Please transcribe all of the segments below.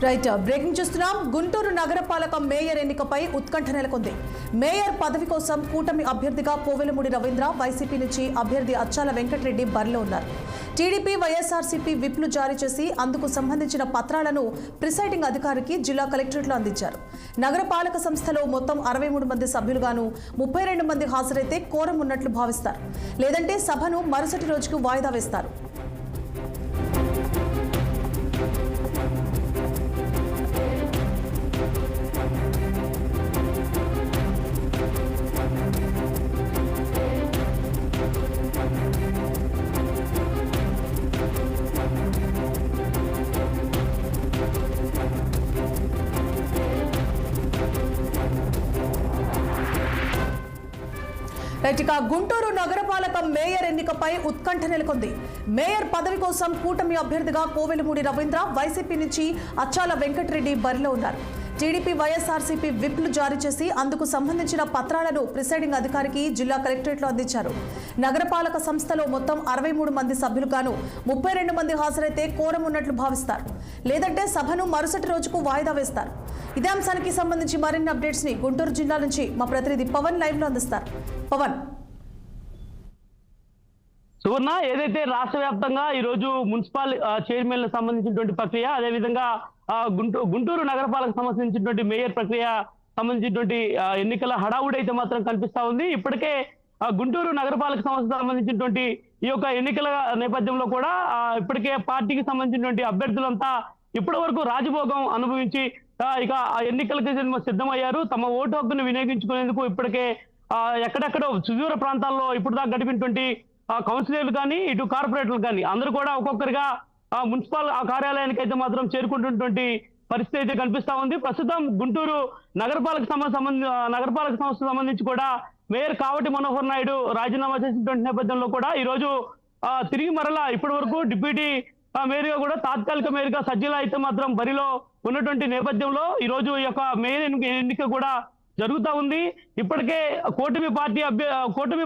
Right breaking చూస్తున్నాం. గుంటూరు నగరపాలక mayor ఎన్నికపై ఉత్కంఠ నెలకొంది. మేయర్ పదవి కోసం కూటమి అభ్యర్థిగా కోవెలమూడి రవీంద్ర, వైసీపీ నుంచి అభ్యర్థి అచ్చాల వెంకటరెడ్డి బరిలో ఉన్నారు. టీడీపీ వైఎస్ఆర్సీపీ విప్లు జారీ చేసి అందుకు సంబంధించిన పత్రాలను ప్రిసైడింగ్ అధికారికి జిల్లా కలెక్టరేట్లో అందించారు. నగరపాలక సంస్థలో మొత్తం 63 మంది సభ్యులుగాను 32 మంది హాజరైతే కోరం ఉన్నట్లు భావిస్తారు. లేదంటే సభను మరుసటి రోజుకు వాయిదా వేస్తారు. ఇక గుంటూరు నగరపాలక మేయర్ ఎన్నికపై ఉత్కంఠ నెలకొంది. మేయర్ పదవి కోసం కూటమి అభ్యర్థిగా కోవెలమూడి రవీంద్ర, వైసీపీ నుంచి అచ్చాల వెంకటరెడ్డి బరిలో ఉన్నారు. టీడీపీ వైఎస్ఆర్సీపీ విప్లు జారీ చేసి అందుకు సంబంధించిన పత్రాలను ప్రిసైడింగ్ అధికారికి జిల్లా కలెక్టరేట్లో అందించారు. నగరపాలక సంస్థలో మొత్తం 63 మంది సభ్యులుగాను 32 మంది హాజరైతే కోరం ఉన్నట్లు భావిస్తారు. లేదంటే సభను మరుసటి రోజుకు వాయిదా వేస్తారు. ఇదే అంశానికి సంబంధించి మరిన్ని అప్డేట్స్ ని గుంటూరు జిల్లా నుంచి మా ప్రతినిధి పవన్ లైవ్ లో అందిస్తారు. పవన్. సువర్ణ, ఏదైతే రాష్ట్ర వ్యాప్తంగా ఈ రోజు మున్సిపల్ చైర్మన్ సంబంధించినటువంటి ప్రక్రియ, అదేవిధంగా గుంటూరు నగరపాలక సంబంధించినటువంటి మేయర్ ప్రక్రియ సంబంధించినటువంటి ఎన్నికల హడావుడి అయితే మాత్రం కనిపిస్తా ఉంది. ఇప్పటికే గుంటూరు నగరపాలక సంస్థ సంబంధించినటువంటి ఈ యొక్క ఎన్నికల నేపథ్యంలో కూడా ఇప్పటికే పార్టీకి సంబంధించినటువంటి అభ్యర్థులంతా ఇప్పటి వరకు రాజభోగం అనుభవించి ఇక ఎన్నికలకు సిద్ధమయ్యారు. తమ ఓటు హక్కును వినియోగించుకునేందుకు ఇప్పటికే ఎక్కడెక్కడో సుదూర ప్రాంతాల్లో ఇప్పుడు దాకా గడిపినటువంటి కౌన్సిలర్లు కానీ, ఇటు కార్పొరేటర్లు కానీ అందరూ కూడా ఒక్కొక్కరిగా మున్సిపల్ కార్యాలయానికి అయితే మాత్రం చేరుకుంటున్నటువంటి పరిస్థితి అయితే కనిపిస్తా ఉంది. ప్రస్తుతం గుంటూరు నగరపాలక సంస్థ సంబంధించి కూడా మేయర్ కావటి మనోహర్ నాయుడు రాజీనామా చేసినటువంటి నేపథ్యంలో కూడా ఈ రోజు తిరిగి మరలా ఇప్పటి వరకు డిప్యూటీ మేయర్గా కూడా తాత్కాలిక మేయర్గా సజ్జల అయితే మాత్రం బరిలో ఉన్నటువంటి నేపథ్యంలో ఈ రోజు ఈ యొక్క మేయర్ ఎన్నిక కూడా జరుగుతూ ఉంది. ఇప్పటికే కూటమి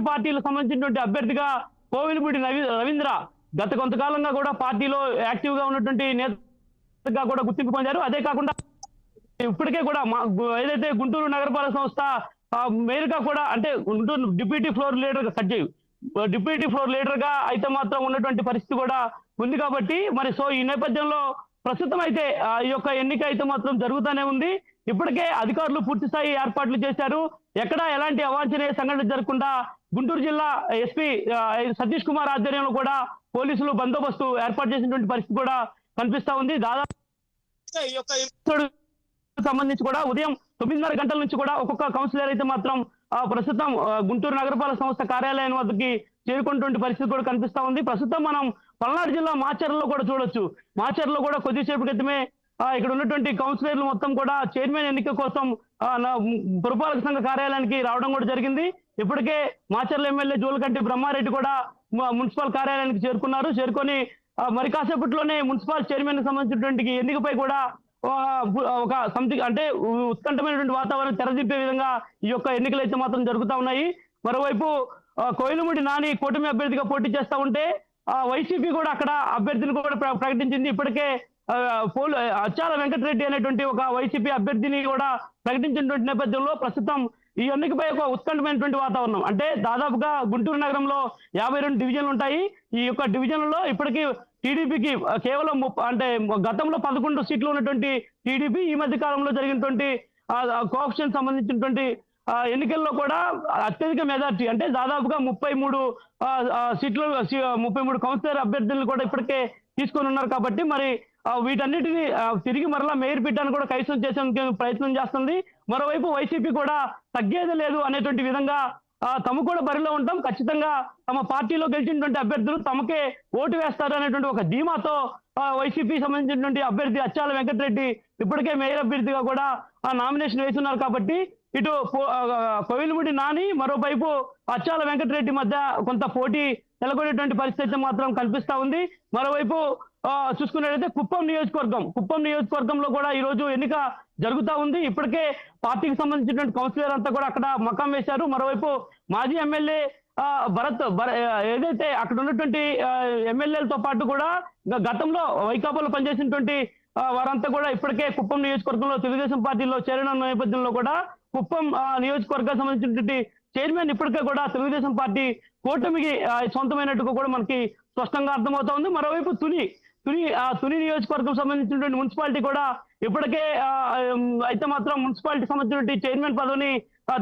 పార్టీలకు సంబంధించినటువంటి అభ్యర్థిగా కోవెలమూడి రవీంద్ర గత కొంతకాలంగా కూడా పార్టీలో యాక్టివ్ గా ఉన్నటువంటి నేతగా కూడా గుర్తింపు పొందారు. అదే కాకుండా ఇప్పటికే కూడా ఏదైతే గుంటూరు నగరపాలక సంస్థ మేయర్ గా కూడా అంటే గుంటూరు డిప్యూటీ ఫ్లోర్ లీడర్ గా అయితే మాత్రం ఉన్నటువంటి పరిస్థితి కూడా ఉంది. కాబట్టి మరి ఈ నేపథ్యంలో ప్రస్తుతం అయితే ఈ యొక్క ఎన్నిక అయితే మాత్రం జరుగుతూనే ఉంది. ఇప్పటికే అధికారులు పూర్తి స్థాయి ఏర్పాట్లు చేశారు. ఎక్కడా ఎలాంటి అవాంఛనీయ సంఘటన జరగకుండా గుంటూరు జిల్లా ఎస్పీ సతీష్ కుమార్ ఆధ్వర్యంలో కూడా పోలీసులు బందోబస్తు ఏర్పాటు చేసినటువంటి పరిస్థితి కూడా కనిపిస్తా ఉంది. దాదాపు ఈ యొక్క సంబంధించి కూడా ఉదయం 9:30 గంటల నుంచి కూడా ఒక్కొక్క కౌన్సిలర్ అయితే మాత్రం ప్రస్తుతం గుంటూరు నగరపాలక సంస్థ కార్యాలయం వద్దకి చేరుకున్నటువంటి పరిస్థితి కూడా కనిపిస్తా ఉంది. ప్రస్తుతం మనం పల్నాడు జిల్లా మాచర్లలో కూడా చూడొచ్చు. మాచర్లో కూడా కొద్దిసేపు క్రితమే ఇక్కడ ఉన్నటువంటి కౌన్సిలర్లు మొత్తం కూడా చైర్మన్ ఎన్నిక కోసం పురపాలక సంఘ కార్యాలయానికి రావడం కూడా జరిగింది. ఇప్పటికే మాచర్ల ఎమ్మెల్యే జోలకంటి బ్రహ్మారెడ్డి కూడా మున్సిపల్ కార్యాలయానికి చేరుకొని మరి కాసేపట్లోనే మున్సిపల్ చైర్మన్ కి సంబంధించినటువంటి ఎన్నికపై కూడా ఒక సంథింగ్ అంటే ఉత్కంఠమైనటువంటి వాతావరణం తెరదింపే విధంగా ఈ యొక్క ఎన్నికలు అయితే మాత్రం జరుగుతూ ఉన్నాయి. మరోవైపు కోవెలమూడి నాని కూటమి అభ్యర్థిగా పోటీ చేస్తా ఉంటే వైసీపీ కూడా అక్కడ అభ్యర్థిని కూడా ప్రకటించింది. ఇప్పటికే అచ్చాల వెంకటరెడ్డి అనేటువంటి ఒక వైసీపీ అభ్యర్థిని కూడా ప్రకటించినటువంటి నేపథ్యంలో ప్రస్తుతం ఈ ఎన్నికపై ఒక ఉత్కంఠమైనటువంటి వాతావరణం. అంటే దాదాపుగా గుంటూరు నగరంలో 52 డివిజన్లు ఉంటాయి. ఈ యొక్క డివిజన్లలో ఇప్పటికీ టీడీపీకి కేవలం అంటే గతంలో 11 సీట్లు ఉన్నటువంటి టీడీపీ ఈ మధ్య కాలంలో జరిగినటువంటి కోఆప్షన్ సంబంధించినటువంటి ఎన్నికల్లో కూడా అత్యధిక మెజార్టీ అంటే దాదాపుగా 33 కౌన్సిలర్ అభ్యర్థులను కూడా ఇప్పటికే తీసుకొని ఉన్నారు. కాబట్టి మరి వీటన్నిటిని తిరిగి మరలా మేయర్ పీఠాన్ని కూడా కైవసం చేసేందుకు ప్రయత్నం చేస్తుంది. మరోవైపు వైసీపీ కూడా తగ్గేది లేదు అనేటువంటి విధంగా తమ కూడా బరిలో ఉంటాం, ఖచ్చితంగా తమ పార్టీలో గెలిచినటువంటి అభ్యర్థులు తమకే ఓటు వేస్తారు అనేటువంటి ఒక ధీమాతో వైసీపీ సంబంధించినటువంటి అభ్యర్థి అచ్చాల వెంకటరెడ్డి ఇప్పటికే మేయర్ అభ్యర్థిగా కూడా నామినేషన్ వేస్తున్నారు. కాబట్టి ఇటు కోవెలమూడి నాని, మరోవైపు అచ్చాల వెంకటరెడ్డి మధ్య కొంత పోటీ నెలకొనేటువంటి పరిస్థితి మాత్రం కనిపిస్తా ఉంది. మరోవైపు చూసుకున్నట్లయితే కుప్పం నియోజకవర్గంలో కూడా ఈ రోజు ఎన్నిక జరుగుతూ ఉంది. ఇప్పటికే పార్టీకి సంబంధించినటువంటి కౌన్సిలర్ అంతా కూడా అక్కడ మకాం వేశారు. మరోవైపు మాజీ ఎమ్మెల్యే భరత్ ఏదైతే అక్కడ ఉన్నటువంటి ఎమ్మెల్యేలతో పాటు కూడా గతంలో వైకాపాలో పనిచేసినటువంటి వారంతా కూడా ఇప్పటికే కుప్పం నియోజకవర్గంలో తెలుగుదేశం పార్టీలో చేరిన నేపథ్యంలో కూడా కుప్పం నియోజకవర్గానికి సంబంధించినటువంటి చైర్మన్ ఇప్పటికే కూడా తెలుగుదేశం పార్టీ కూటమికి సొంతమైనట్టుగా కూడా మనకి స్పష్టంగా అర్థమవుతోంది. మరోవైపు తుని నియోజకవర్గం సంబంధించినటువంటి మున్సిపాలిటీ కూడా ఇప్పటికే అయితే మాత్రం మున్సిపాలిటీ సంబంధించినటువంటి చైర్మన్ పదవిని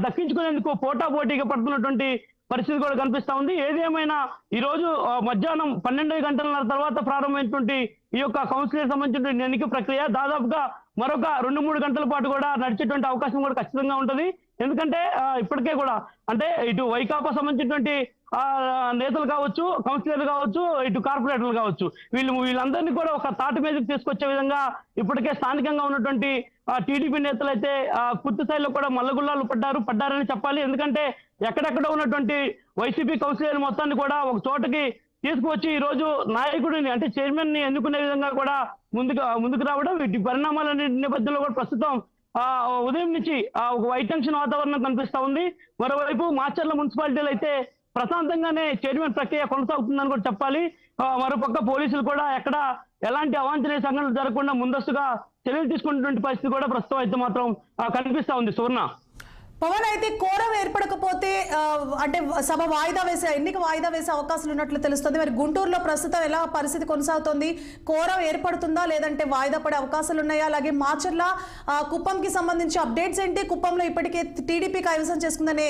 దక్కించుకునేందుకు పోటాపోటీగా పడుతున్నటువంటి పరిస్థితి కూడా కనిపిస్తా ఉంది. ఏదేమైనా ఈ రోజు మధ్యాహ్నం 12 గంటల తర్వాత ప్రారంభమైనటువంటి ఈ యొక్క కౌన్సిలర్ సంబంధించిన ఎన్నిక ప్రక్రియ దాదాపుగా మరొక 2-3 గంటల పాటు కూడా నడిచేటువంటి అవకాశం కూడా ఖచ్చితంగా ఉంటుంది. ఎందుకంటే ఇప్పటికే కూడా అంటే ఇటు వైకాపా సంబంధించినటువంటి నేతలు కావచ్చు, కౌన్సిలర్లు కావచ్చు, ఇటు కార్పొరేటర్లు కావచ్చు, వీళ్ళందరినీ కూడా ఒక తాటి మీదకి తీసుకొచ్చే విధంగా ఇప్పటికే స్థానికంగా ఉన్నటువంటి టీడీపీ నేతలు అయితే పూర్తి స్థాయిలో కూడా మల్లగుల్లాలు పడ్డారని చెప్పాలి. ఎందుకంటే ఎక్కడెక్కడ ఉన్నటువంటి వైసీపీ కౌన్సిలర్ మొత్తాన్ని కూడా ఒక చోటకి తీసుకువచ్చి ఈ రోజు నాయకుడిని అంటే చైర్మన్ ని ఎన్నుకునే విధంగా కూడా ముందుకు రావడం, వీటి పరిణామాల నేపథ్యంలో కూడా ప్రస్తుతం ఉదయం నుంచి ఒక వైట్ టెన్షన్ వాతావరణం కనిపిస్తా ఉంది. మరోవైపు మాచర్ల మున్సిపాలిటీలో అయితే ప్రశాంతంగానే చైర్మన్ ప్రక్రియ కొనసాగుతుందని కూడా చెప్పాలి. మరోపక్క పోలీసులు కూడా ఎక్కడ ఎలాంటి అవాంఛనీయ సంఘటనలు జరగకుండా ముందస్తుగా చర్యలు తీసుకున్నటువంటి పరిస్థితి కూడా ప్రస్తుతం అయితే మాత్రం కనిపిస్తా ఉంది. సువర్ణ, పవన్, అయితే కోరం ఏర్పడకపోతే అంటే సభ ఎన్నిక వాయిదా వేసే అవకాశాలు ఉన్నట్లు తెలుస్తుంది. మరి గుంటూరులో ప్రస్తుతం ఎలా పరిస్థితి కొనసాగుతోంది? కోరం ఏర్పడుతుందా లేదంటే వాయిదా పడే అవకాశాలు ఉన్నాయా? అలాగే మాచర్ల కుప్పంకి సంబంధించి అప్డేట్స్ ఏంటి? కుప్పంలో ఇప్పటికే టీడీపీ కైవసం చేసుకుందనే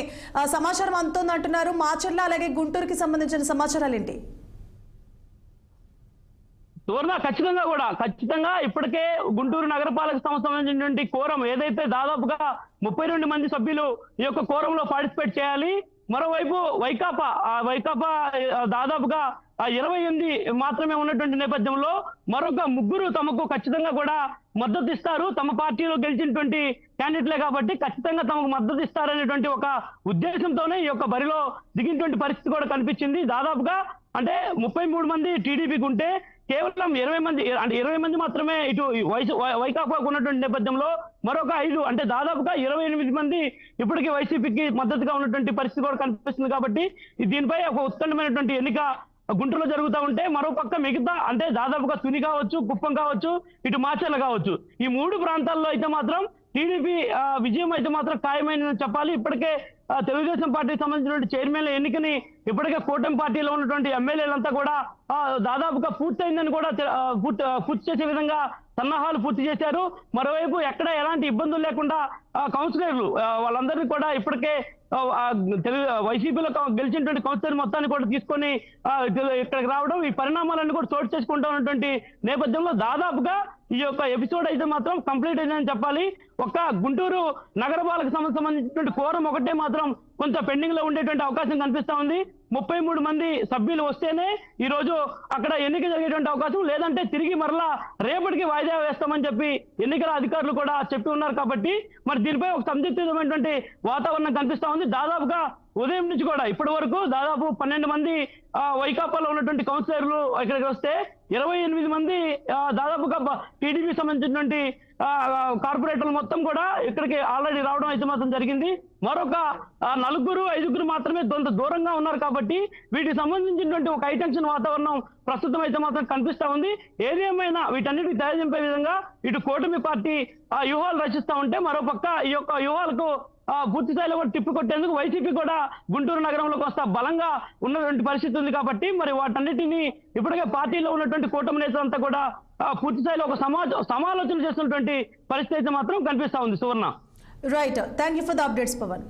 సమాచారం అందుతోంది అంటున్నారు. మాచర్ల అలాగే గుంటూరుకి సంబంధించిన సమాచారాలు ఏంటి? సువర్ణ, ఖచ్చితంగా ఇప్పటికే గుంటూరు నగరపాలక సంస్థ సంబంధించినటువంటి కోరం ఏదైతే దాదాపుగా 32 మంది సభ్యులు ఈ యొక్క కోరంలో పార్టిసిపేట్ చేయాలి. మరోవైపు వైకాపా దాదాపుగా 28 మాత్రమే ఉన్నటువంటి నేపథ్యంలో మరొక 3 తమకు ఖచ్చితంగా కూడా మద్దతు ఇస్తారు. తమ పార్టీలో గెలిచినటువంటి క్యాండిడేట్లే కాబట్టి ఖచ్చితంగా తమకు మద్దతు ఇస్తారనేటువంటి ఒక ఉద్దేశంతోనే ఈ యొక్క బరిలో దిగినటువంటి పరిస్థితి కూడా కనిపించింది. దాదాపుగా అంటే 33 మంది టీడీపీకి ఉంటే కేవలం 20 మంది మాత్రమే ఇటు వైకాపాకు ఉన్నటువంటి నేపథ్యంలో మరొక 5 అంటే దాదాపుగా 28 మంది ఇప్పటికీ వైసీపీకి మద్దతుగా ఉన్నటువంటి పరిస్థితి కూడా కనిపిస్తుంది. కాబట్టి దీనిపై ఒక ఉత్కంఠమైనటువంటి ఎన్నిక గుంటూరులో జరుగుతూ ఉంటే మరోపక్క మిగతా అంటే దాదాపుగా తుని కావచ్చు, కుప్పం కావచ్చు, ఇటు మాచర్ల కావచ్చు, ఈ 3 ప్రాంతాల్లో అయితే మాత్రం టీడీపీ విజయం అయితే మాత్రం ఖాయమైందని చెప్పాలి. ఇప్పటికే తెలుగుదేశం పార్టీకి సంబంధించినటువంటి చైర్మన్ల ఎన్నికని ఇప్పటికే కూటమి పార్టీలో ఉన్నటువంటి ఎమ్మెల్యేలంతా కూడా దాదాపుగా పూర్తయిందని కూడా పూర్తి చేసే విధంగా సన్నాహాలు పూర్తి చేశారు. మరోవైపు ఎక్కడ ఎలాంటి ఇబ్బందులు లేకుండా కౌన్సిలర్లు వాళ్ళందరినీ కూడా ఇప్పటికే వైసీపీలో గెలిచినటువంటి కౌన్సిలర్ మొత్తాన్ని కూడా తీసుకొని ఇక్కడికి రావడం, ఈ పరిణామాలన్నీ కూడా చోటు చేసుకుంటూ ఉన్నటువంటి నేపథ్యంలో దాదాపుగా ఈ యొక్క ఎపిసోడ్ అయితే మాత్రం కంప్లీట్ అయిందని చెప్పాలి. ఒక్క గుంటూరు నగరపాలక సంస్థ సంబంధించినటువంటి కోరం ఒకటే మాత్రం కొంత పెండింగ్ లో ఉండేటువంటి అవకాశం కనిపిస్తా ఉంది. 33 మంది సభ్యులు వస్తేనే ఈ రోజు అక్కడ ఎన్నిక జరిగేటువంటి అవకాశం, లేదంటే తిరిగి మరలా రేపటికి వాయిదా వేస్తామని చెప్పి ఎన్నికల అధికారులు కూడా చెప్పి ఉన్నారు. కాబట్టి మరి దీనిపై ఒక సందిగ్ధమైనటువంటి వాతావరణం కనిపిస్తా ఉంది. దాదాపుగా ఉదయం నుంచి కూడా ఇప్పటి వరకు దాదాపు 12 మంది వైకాపాలో ఉన్నటువంటి కౌన్సిలర్లు ఇక్కడికి వస్తే 28 మంది దాదాపుగా టీడీపీ సంబంధించినటువంటి కార్పొరేటర్లు మొత్తం కూడా ఇక్కడికి ఆల్రెడీ రావడం అయితే మాత్రం జరిగింది. మరొక 4-5 మాత్రమే దూరంగా ఉన్నారు. కాబట్టి వీటికి సంబంధించినటువంటి ఒక హైటెన్షన్ వాతావరణం ప్రస్తుతం అయితే మాత్రం కనిపిస్తా ఉంది. ఏదేమైనా వీటన్నిటికి తెరదింపే విధంగా ఇటు కూటమి పార్టీ వ్యూహాలు రచిస్తా ఉంటే మరోపక్క ఈ యొక్క వ్యూహాలకు పూర్తి స్థాయిలో కూడా తిప్పి కొట్టేందుకు వైసీపీ కూడా గుంటూరు నగరంలో కొంత బలంగా ఉన్నటువంటి పరిస్థితి ఉంది. కాబట్టి మరి వాటన్నిటిని ఇప్పటికే పార్టీలో ఉన్నటువంటి కూటమి నేతలంతా కూడా పూర్తి స్థాయిలో ఒక సమాలోచన చేస్తున్నటువంటి పరిస్థితి అయితే మాత్రం కనిపిస్తా ఉంది. Suvarna, right, thank you for the updates Pawan.